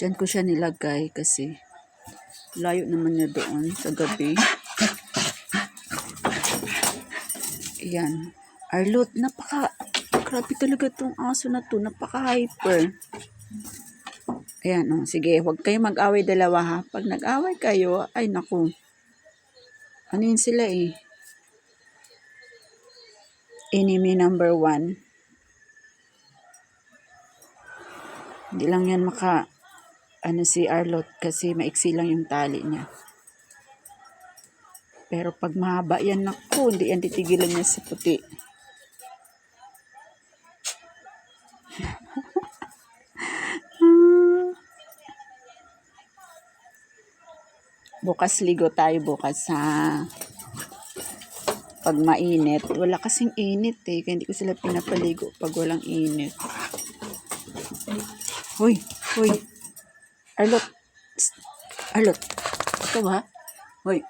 Diyan ko siya nilagay kasi layo naman niya doon sa gabi. Ayan. Arlot, grabe talaga tong aso na to. Napaka-hyper. Ayan, oh. Sige, huwag kayo mag-away dalawa ha. Pag nag-away kayo, ay naku. Ano yun sila eh? Enemy number 1. Hindi lang yan si Arlot kasi maiksi lang yung tali niya. Pero pag mahaba yan, naku, hindi yan titigilan niya sa puti. Bukas ligo tayo bukas sa pag mainit. Wala kasing init eh. Kaya hindi ko sila pinapaligo pag walang init. Hoy. Arlot. Psst. Arlot. Ito ba? Hoy.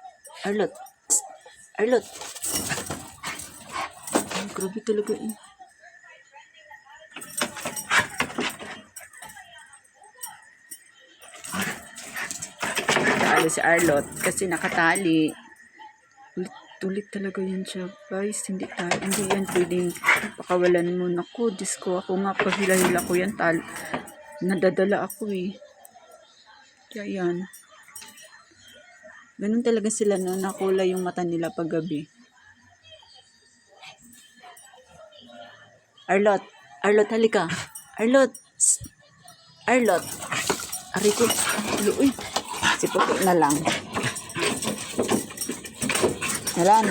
Arlot. Psst. Arlot. Ay, grabe talaga eh. Talo si Arlot kasi nakatali. Ulit talaga yan siya, guys. Hindi yan pwedeng pakawalan mo. Naku, Diyos ko, ako nga pag hila-hila ko yan, nadadala ako eh. Kaya yan. Ganun talaga sila no, nakulay yung mata nila pag gabi. Arlot, halika. Arlot, Arlot. Ariko, uy, si Puti na lang. Wala na.